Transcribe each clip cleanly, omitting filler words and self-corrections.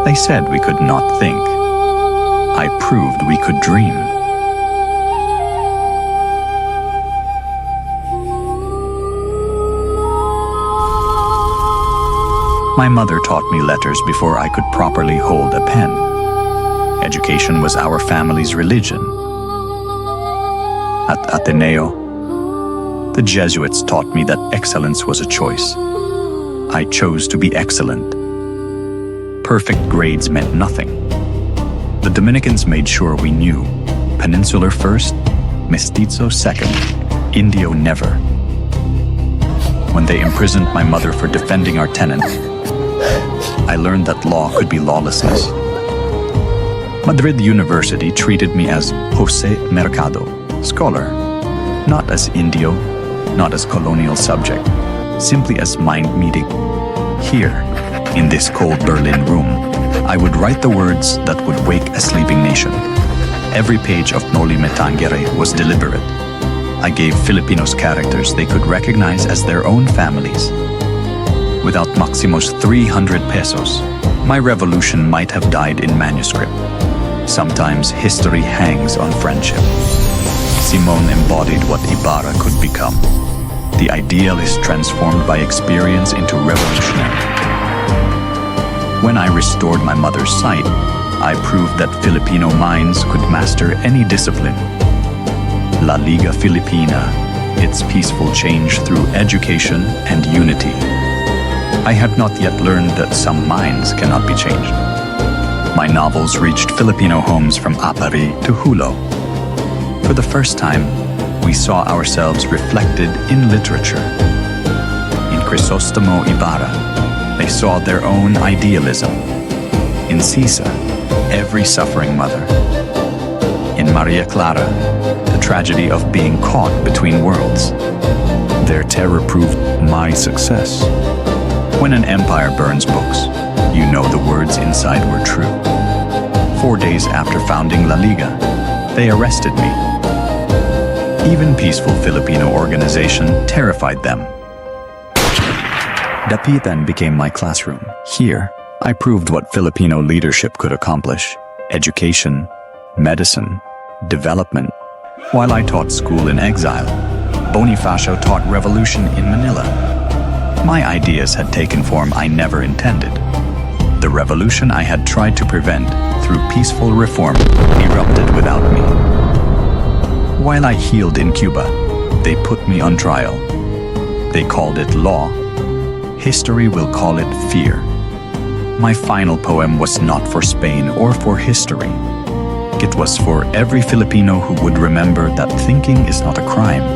They said we could not think. I proved we could dream. My mother taught me letters before I could properly hold a pen. Education was our family's religion. At Ateneo, the Jesuits taught me that excellence was a choice. I chose to be excellent. Perfect grades meant nothing. The Dominicans made sure we knew. Peninsular first, Mestizo second, Indio never. When they imprisoned my mother for defending our tenant, I learned that law could be lawlessness. Madrid University treated me as Jose Mercado, scholar, not as Indio, not as colonial subject, simply as mind meeting. Here, in this cold Berlin room, I would write the words that would wake a sleeping nation. Every page of Noli Me Tangere was deliberate. I gave Filipinos characters they could recognize as their own families. Without Maximo's 300 pesos, my revolution might have died in manuscript. Sometimes history hangs on friendship. Simon embodied what Ibarra could become. The idealist transformed by experience into revolutionary. When I restored my mother's sight, I proved that Filipino minds could master any discipline. La Liga Filipina, its peaceful change through education and unity. I had not yet learned that some minds cannot be changed. My novels reached Filipino homes from Apari to Hulo. For the first time, we saw ourselves reflected in literature. In Crisostomo Ibarra, they saw their own idealism. In Sisa, every suffering mother. In Maria Clara, the tragedy of being caught between worlds. Their terror proved my success. When an empire burns books, you know the words inside were true. 4 days after founding La Liga, they arrested me. Even peaceful Filipino organization terrified them. Dapitan became my classroom. Here, I proved what Filipino leadership could accomplish. Education, medicine, development. While I taught school in exile, Bonifacio taught revolution in Manila. My ideas had taken form I never intended. The revolution I had tried to prevent through peaceful reform erupted without me. While I healed in Cuba, they put me on trial. They called it law. History will call it fear. My final poem was not for Spain or for history. It was for every Filipino who would remember that thinking is not a crime.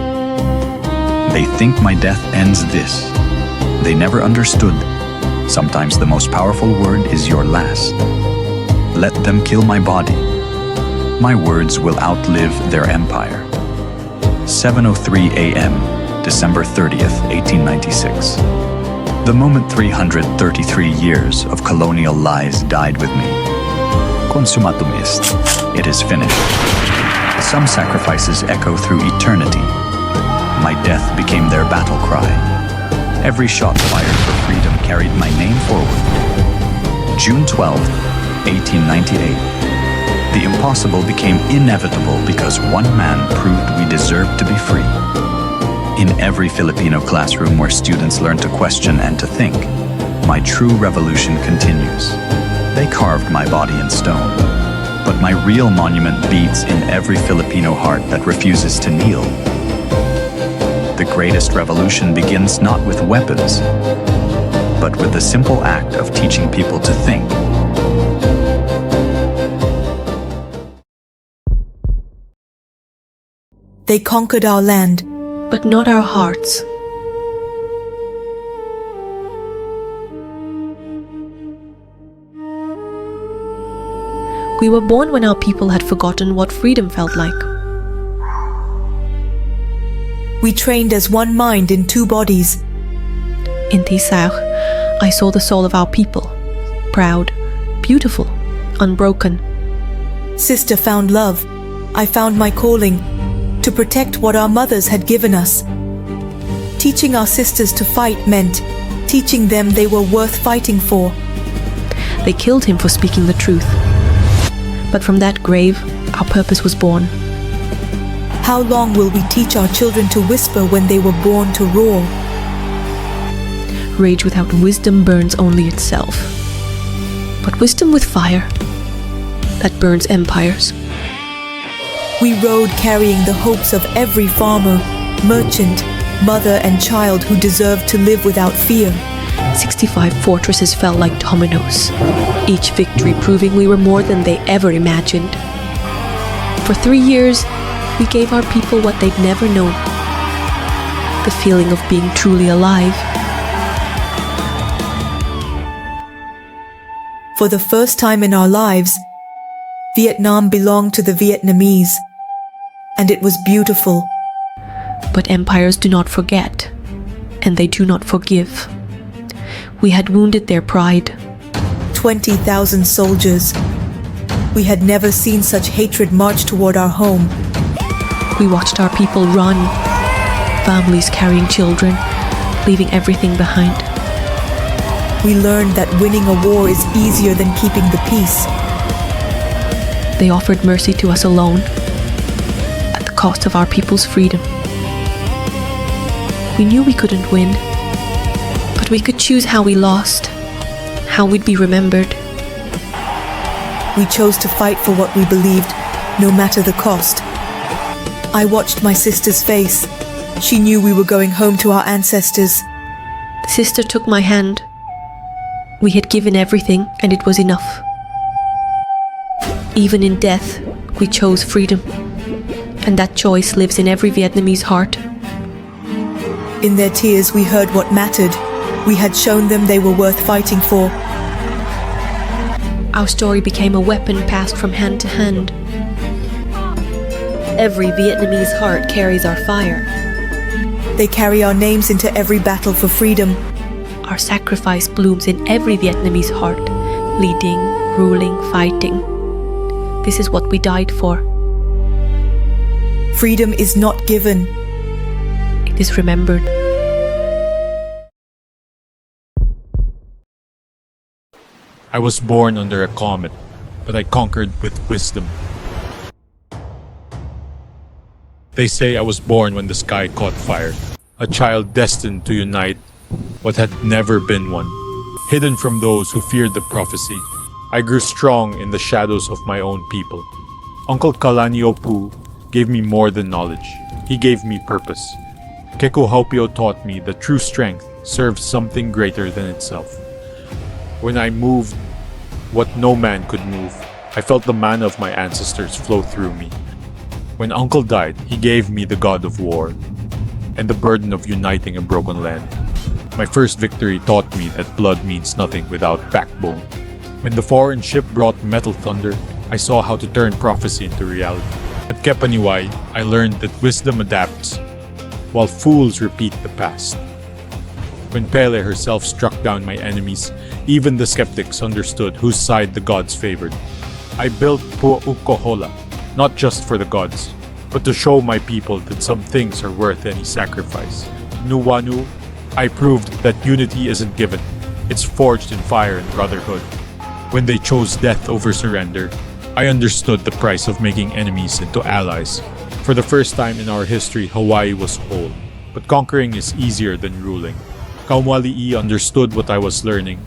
They think my death ends this. They never understood. Sometimes the most powerful word is your last. Let them kill my body. My words will outlive their empire. 7:03 a.m., December 30th, 1896. The moment 333 years of colonial lies died with me. Consumatum est. It is finished. Some sacrifices echo through eternity. My death became their battle cry. Every shot fired for freedom carried my name forward. June 12, 1898. The impossible became inevitable because one man proved we deserved to be free. In every Filipino classroom where students learn to question and to think, my true revolution continues. They carved my body in stone, but my real monument beats in every Filipino heart that refuses to kneel. The greatest revolution begins not with weapons, but with the simple act of teaching people to think. They conquered our land, but not our hearts. We were born when our people had forgotten what freedom felt like. we trained as one mind in two bodies. In Tisar, I saw the soul of our people, proud, beautiful, unbroken. Sister found love. I found my calling, to protect what our mothers had given us. Teaching our sisters to fight meant teaching them they were worth fighting for. They killed him for speaking the truth. But from that grave, our purpose was born. How long will we teach our children to whisper when they were born to roar? Rage without wisdom burns only itself. But wisdom with fire, that burns empires. We rode carrying the hopes of every farmer, merchant, mother and child who deserved to live without fear. 65 fortresses fell like dominoes, each victory proving we were more than they ever imagined. For 3 years, we gave our people what they'd never known, the feeling of being truly alive. For the first time in our lives, Vietnam belonged to the Vietnamese, and it was beautiful. But empires do not forget, and they do not forgive. We had wounded their pride. 20,000 soldiers. We had never seen such hatred march toward our home. We watched our people run, families carrying children, leaving everything behind. We learned that winning a war is easier than keeping the peace. They offered mercy to us alone, at the cost of our people's freedom. We knew we couldn't win, but we could choose how we lost, how we'd be remembered. We chose to fight for what we believed, no matter the cost. I watched my sister's face. She knew we were going home to our ancestors. The sister took my hand. We had given everything, and it was enough. Even in death, we chose freedom. And that choice lives in every Vietnamese heart. In their tears, we heard what mattered. We had shown them they were worth fighting for. Our story became a weapon passed from hand to hand. Every Vietnamese heart carries our fire. They carry our names into every battle for freedom. Our sacrifice blooms in every Vietnamese heart, leading, ruling, fighting. This is what we died for. Freedom is not given. It is remembered. I was born under a comet, but I conquered with wisdom. They say I was born when the sky caught fire, a child destined to unite what had never been one, hidden from those who feared the prophecy. I grew strong in the shadows of my own people. Uncle Kalaniopu gave me more than knowledge. He gave me purpose. Keku Haupio taught me that true strength serves something greater than itself. When I moved what no man could move, I felt the mana of my ancestors flow through me. When Uncle died, he gave me the god of war and the burden of uniting a broken land. My first victory taught me that blood means nothing without backbone. When the foreign ship brought metal thunder, I saw how to turn prophecy into reality. At Kepaniwai, I learned that wisdom adapts, while fools repeat the past. When Pele herself struck down my enemies, even the skeptics understood whose side the gods favored. I built Pu'ukohola, not just for the gods, but to show my people that some things are worth any sacrifice. Nuwanu, I proved that unity isn't given, it's forged in fire and brotherhood. When they chose death over surrender, I understood the price of making enemies into allies. For the first time in our history, Hawaii was whole, but conquering is easier than ruling. Kaumali'i understood what I was learning.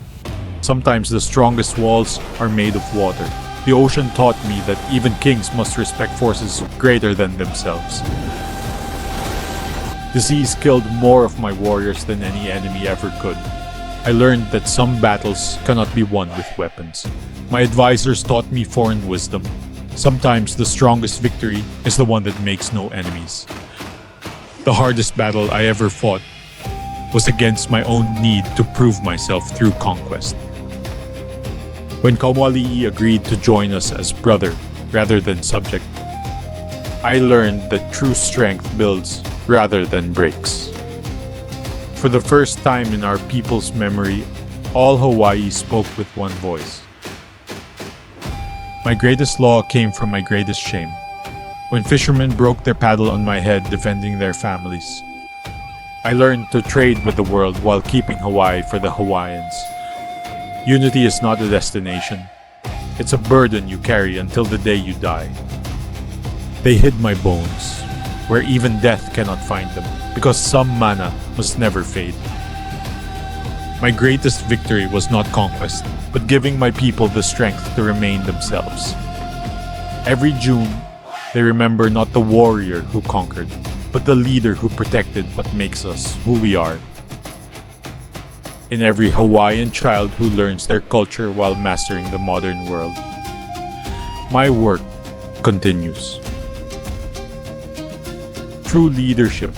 Sometimes the strongest walls are made of water. The ocean taught me that even kings must respect forces greater than themselves. Disease killed more of my warriors than any enemy ever could. I learned that some battles cannot be won with weapons. My advisors taught me foreign wisdom. Sometimes the strongest victory is the one that makes no enemies. The hardest battle I ever fought was against my own need to prove myself through conquest. When Kaumali'i agreed to join us as brother rather than subject, I learned that true strength builds rather than breaks. For the first time in our people's memory, all Hawaii spoke with one voice. My greatest law came from my greatest shame. When fishermen broke their paddle on my head defending their families, I learned to trade with the world while keeping Hawaii for the Hawaiians. Unity is not a destination. It's a burden you carry until the day you die. They hid my bones, where even death cannot find them, because some mana must never fade. My greatest victory was not conquest, but giving my people the strength to remain themselves. Every June, they remember not the warrior who conquered, but the leader who protected what makes us who we are. In every Hawaiian child who learns their culture while mastering the modern world, my work continues. True leadership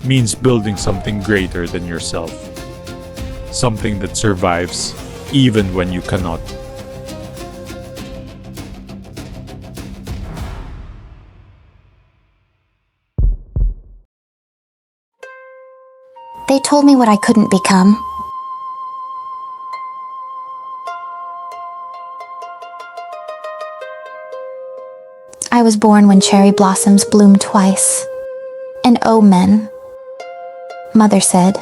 means building something greater than yourself. Something that survives even when you cannot. They told me what I couldn't become. I was born when cherry blossoms bloom twice. And oh, men, Mother said.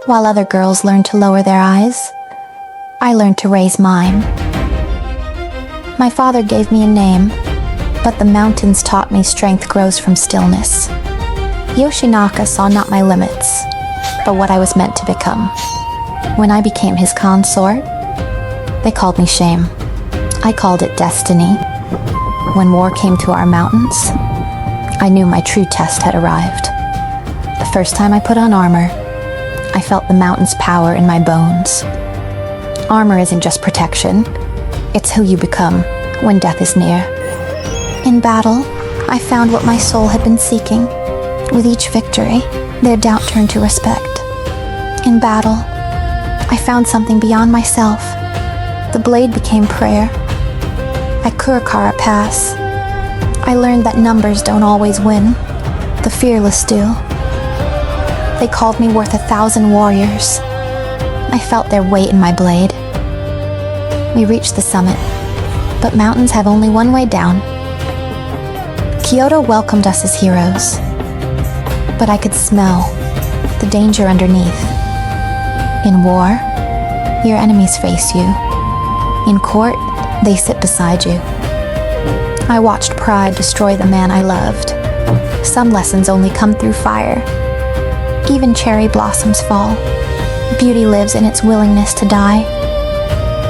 While other girls learned to lower their eyes, I learned to raise mine. My father gave me a name, but the mountains taught me strength grows from stillness. Yoshinaka saw not my limits, but what I was meant to become. When I became his consort, they called me shame. I called it destiny. When war came to our mountains, I knew my true test had arrived. The first time I put on armor, I felt the mountain's power in my bones. Armor isn't just protection, it's who you become when death is near. In battle, I found what my soul had been seeking. With each victory, their doubt turned to respect. In battle, I found something beyond myself. The blade became prayer. At Kurakara Pass, I learned that numbers don't always win. The fearless do. They called me worth 1,000 warriors. I felt their weight in my blade. We reached the summit, but mountains have only one way down. Kyoto welcomed us as heroes, but I could smell the danger underneath. In war, your enemies face you. In court, they sit beside you. I watched pride destroy the man I loved. Some lessons only come through fire. Even cherry blossoms fall. Beauty lives in its willingness to die.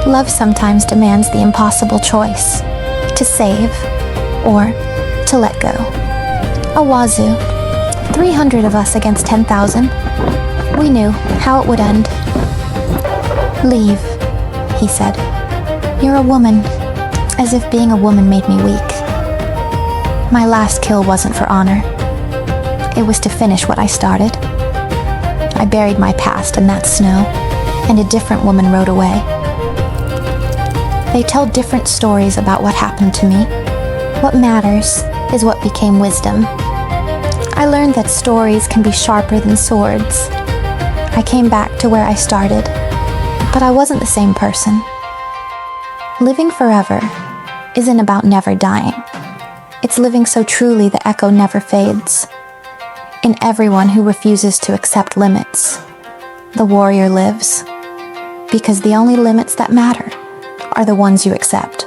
Love sometimes demands the impossible choice, to save or to let go. Awazu, 300 of us against 10,000. We knew how it would end. Leave, he said. You're a woman, as if being a woman made me weak. My last kill wasn't for honor. It was to finish what I started. I buried my past in that snow, and a different woman rode away. They tell different stories about what happened to me. What matters is what became wisdom. I learned that stories can be sharper than swords. I came back to where I started, but I wasn't the same person. Living forever isn't about never dying. It's living so truly the echo never fades. In everyone who refuses to accept limits, the warrior lives, because the only limits that matter are the ones you accept.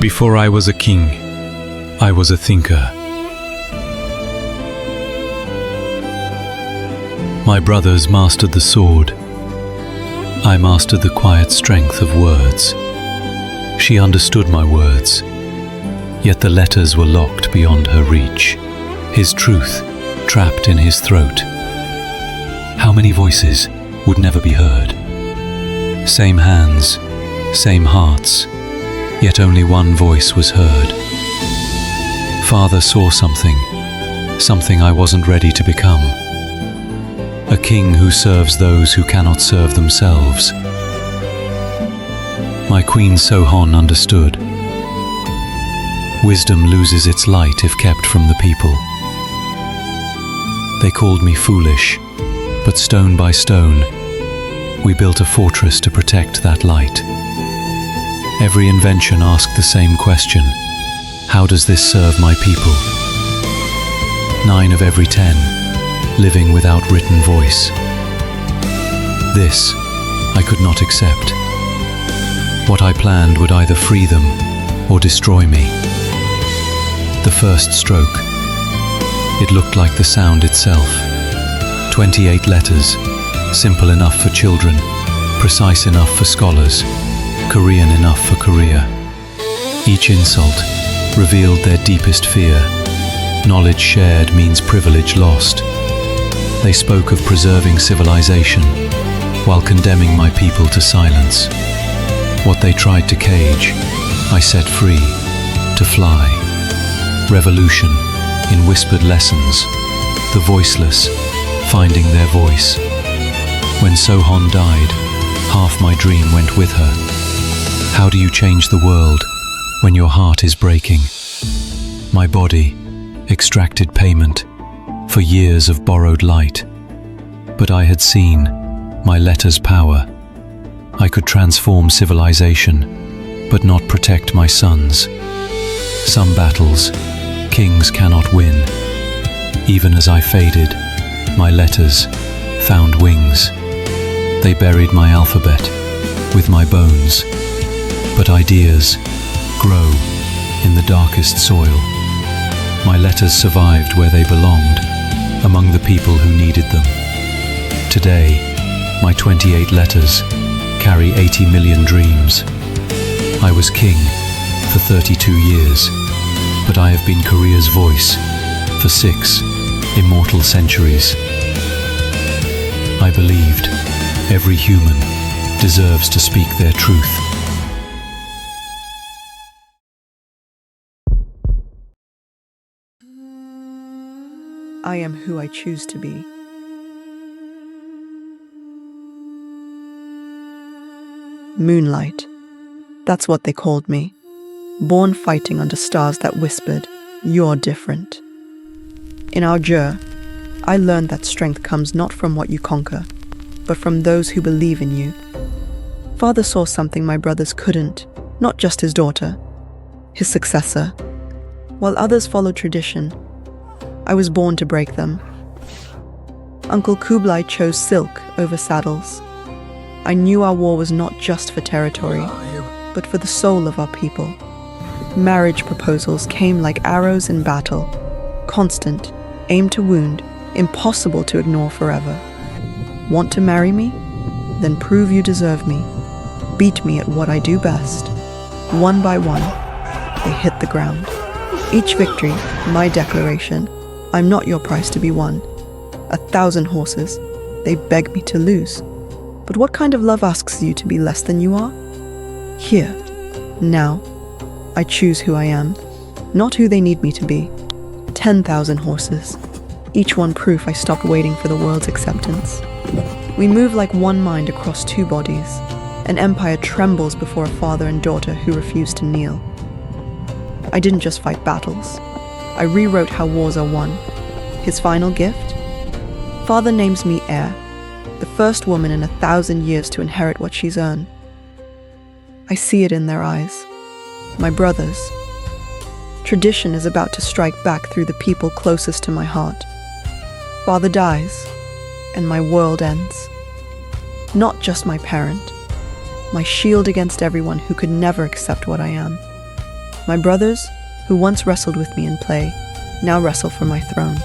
Before I was a king, I was a thinker. My brothers mastered the sword. I mastered the quiet strength of words. She understood my words, yet the letters were locked beyond her reach. His truth trapped in his throat. How many voices would never be heard? Same hands, same hearts, yet only one voice was heard. Father saw something I wasn't ready to become. A king who serves those who cannot serve themselves. My Queen Sohon understood. Wisdom loses its light if kept from the people. They called me foolish, but stone by stone, we built a fortress to protect that light. Every invention asked the same question: how does this serve my people? 9 of every 10 living without written voice. This I could not accept. What I planned would either free them or destroy me. The first stroke. It looked like the sound itself. 28 letters, simple enough for children, precise enough for scholars, Korean enough for Korea. Each insult revealed their deepest fear. Knowledge shared means privilege lost. They spoke of preserving civilization while condemning my people to silence. What they tried to cage, I set free, to fly. Revolution in whispered lessons, the voiceless finding their voice. When Sejong died, half my dream went with her. How do you change the world when your heart is breaking? My body extracted payment for years of borrowed light. But I had seen my letters' power. I could transform civilization, but not protect my sons. Some battles, kings cannot win. Even as I faded, my letters found wings. They buried my alphabet with my bones. But ideas grow in the darkest soil. My letters survived where they belonged, among the people who needed them. Today, my 28 letters carry 80 million dreams. I was king for 32 years, but I have been Korea's voice for 6 immortal centuries. I believed every human deserves to speak their truth. I am who I choose to be. Moonlight. That's what they called me. Born fighting under stars that whispered, "You're different." In our jur, I learned that strength comes not from what you conquer, but from those who believe in you. Father saw something my brothers couldn't, not just his daughter, his successor. While others followed tradition, I was born to break them. Uncle Kublai chose silk over saddles. I knew our war was not just for territory, but for the soul of our people. Marriage proposals came like arrows in battle, constant, aimed to wound, impossible to ignore forever. Want to marry me? Then prove you deserve me. Beat me at what I do best. One by one, they hit the ground. Each victory, my declaration. I'm not your price to be won. 1,000 horses, they beg me to lose. But what kind of love asks you to be less than you are? Here, now, I choose who I am, not who they need me to be. 10,000 horses, each one proof I stopped waiting for the world's acceptance. We move like one mind across 2 bodies. An empire trembles before a father and daughter who refuse to kneel. I didn't just fight battles. I rewrote how wars are won. His final gift? Father names me heir, the first woman in 1,000 years to inherit what she's earned. I see it in their eyes. My brothers. Tradition is about to strike back through the people closest to my heart. Father dies, and my world ends. Not just my parent, my shield against everyone who could never accept what I am. My brothers, who once wrestled with me in play, now wrestle for my throne.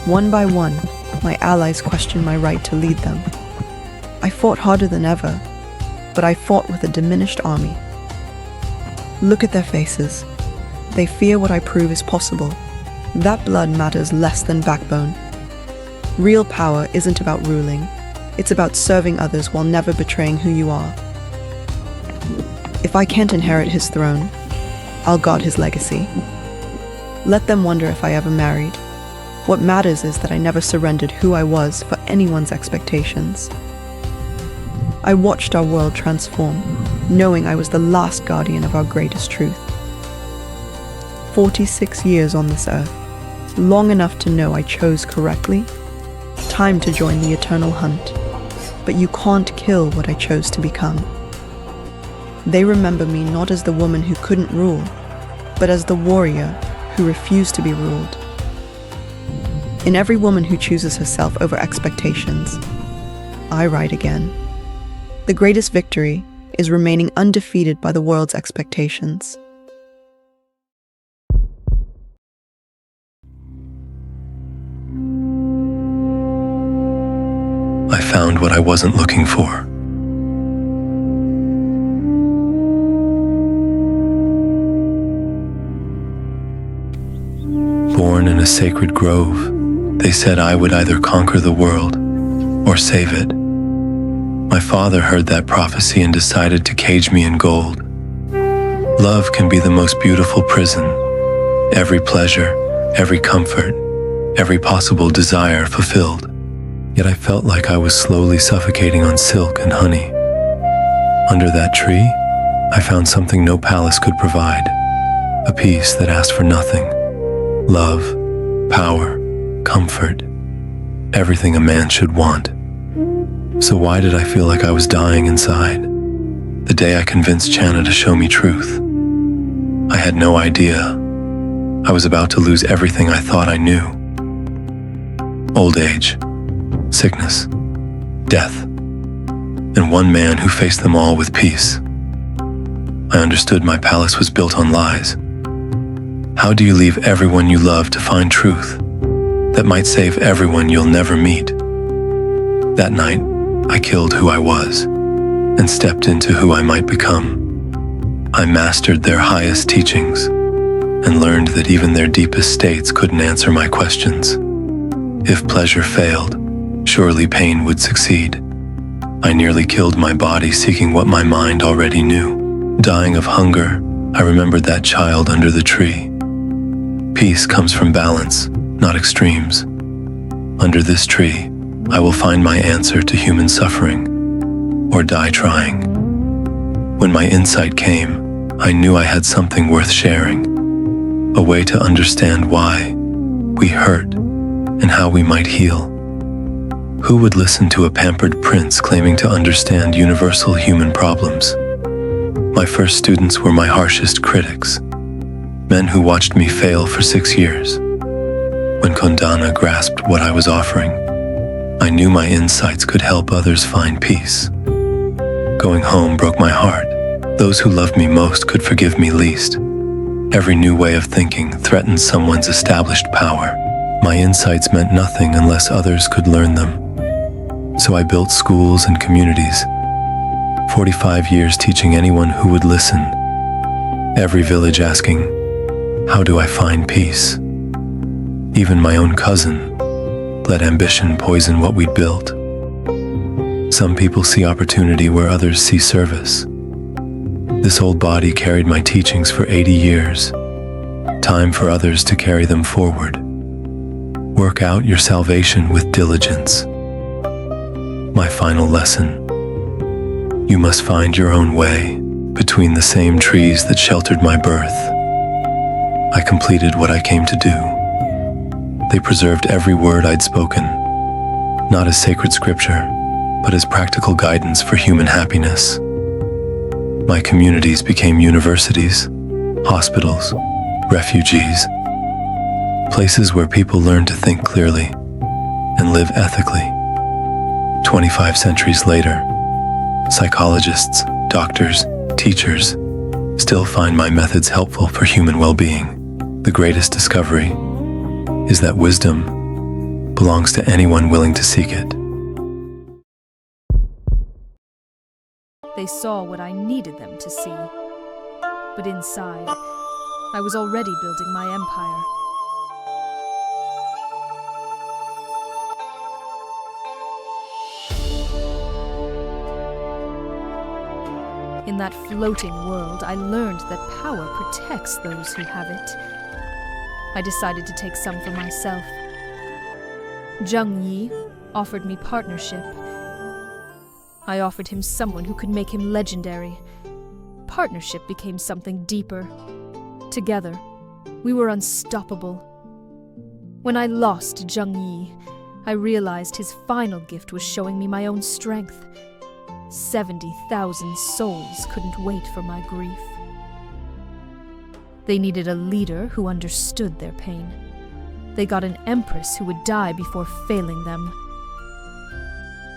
One by one, my allies question my right to lead them. I fought harder than ever, but I fought with a diminished army. Look at their faces. They fear what I prove is possible. That blood matters less than backbone. Real power isn't about ruling. It's about serving others while never betraying who you are. If I can't inherit his throne, I'll guard his legacy. Let them wonder if I ever married. What matters is that I never surrendered who I was for anyone's expectations. I watched our world transform, knowing I was the last guardian of our greatest truth. 46 years on this earth, long enough to know I chose correctly. Time to join the eternal hunt. But you can't kill what I chose to become. They remember me not as the woman who couldn't rule, but as the warrior who refused to be ruled. In every woman who chooses herself over expectations, I ride again. The greatest victory is remaining undefeated by the world's expectations. I found what I wasn't looking for. Born in a sacred grove, they said I would either conquer the world or save it. My father heard that prophecy and decided to cage me in gold. Love can be the most beautiful prison. Every pleasure, every comfort, every possible desire fulfilled. Yet I felt like I was slowly suffocating on silk and honey. Under that tree, I found something no palace could provide. A peace that asked for nothing. Love, power, comfort, everything a man should want. So why did I feel like I was dying inside? The day I convinced Channa to show me truth. I had no idea. I was about to lose everything I thought I knew. Old age, sickness, death, and one man who faced them all with peace. I understood my palace was built on lies. How do you leave everyone you love to find truth that might save everyone you'll never meet? That night, I killed who I was and stepped into who I might become. I mastered their highest teachings and learned that even their deepest states couldn't answer my questions. If pleasure failed, surely pain would succeed. I nearly killed my body seeking what my mind already knew. Dying of hunger, I remembered that child under the tree. Peace comes from balance, not extremes. Under this tree, I will find my answer to human suffering, or die trying. When my insight came, I knew I had something worth sharing, a way to understand why we hurt and how we might heal. Who would listen to a pampered prince claiming to understand universal human problems? My first students were my harshest critics, men who watched me fail for 6 years. When Kondana grasped what I was offering, I knew my insights could help others find peace. Going home broke my heart. Those who loved me most could forgive me least. Every new way of thinking threatened someone's established power. My insights meant nothing unless others could learn them. So I built schools and communities, 45 years teaching anyone who would listen. Every village asking, how do I find peace? Even my own cousin let ambition poison what we'd built. Some people see opportunity where others see service. This old body carried my teachings for 80 years. Time for others to carry them forward. Work out your salvation with diligence. My final lesson. You must find your own way between the same trees that sheltered my birth. I completed what I came to do. They preserved every word I'd spoken, not as sacred scripture, but as practical guidance for human happiness. My communities became universities, hospitals, refugees, places where people learn to think clearly and live ethically. 25 centuries later, psychologists, doctors, teachers still find my methods helpful for human well-being. The greatest discovery is that wisdom belongs to anyone willing to seek it. They saw what I needed them to see. But inside, I was already building my empire. In that floating world, I learned that power protects those who have it. I decided to take some for myself. Zheng Yi offered me partnership. I offered him someone who could make him legendary. Partnership became something deeper. Together, we were unstoppable. When I lost Zheng Yi, I realized his final gift was showing me my own strength. 70,000 souls couldn't wait for my grief. They needed a leader who understood their pain. They got an empress who would die before failing them.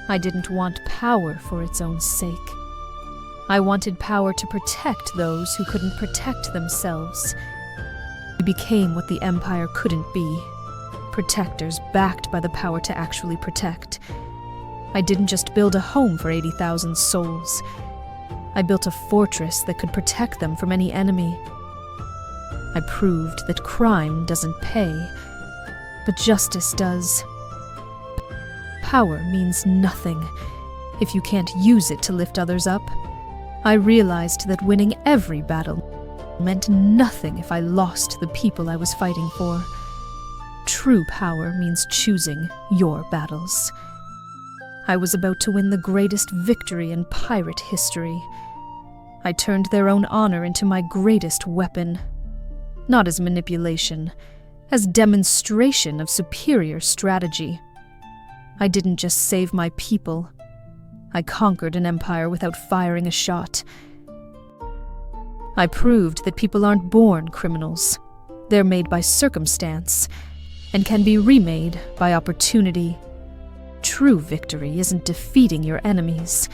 I didn't want power for its own sake. I wanted power to protect those who couldn't protect themselves. We became what the empire couldn't be. Protectors backed by the power to actually protect. I didn't just build a home for 80,000 souls. I built a fortress that could protect them from any enemy. I proved that crime doesn't pay, but justice does. Power means nothing if you can't use it to lift others up. I realized that winning every battle meant nothing if I lost the people I was fighting for. True power means choosing your battles. I was about to win the greatest victory in pirate history. I turned their own honor into my greatest weapon. Not as manipulation, as demonstration of superior strategy. I didn't just save my people. I conquered an empire without firing a shot. I proved that people aren't born criminals. They're made by circumstance, and can be remade by opportunity. True victory isn't defeating your enemies.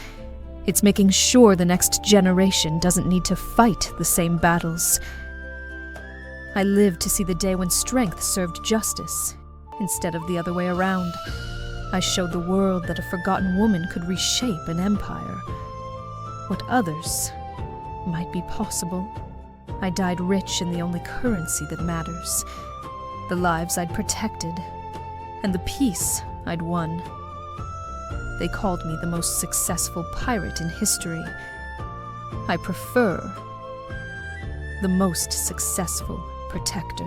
It's making sure the next generation doesn't need to fight the same battles. I lived to see the day when strength served justice, instead of the other way around. I showed the world that a forgotten woman could reshape an empire. What others might be possible. I died rich in the only currency that matters. The lives I'd protected, and the peace I'd won. They called me the most successful pirate in history. I prefer the most successful protector.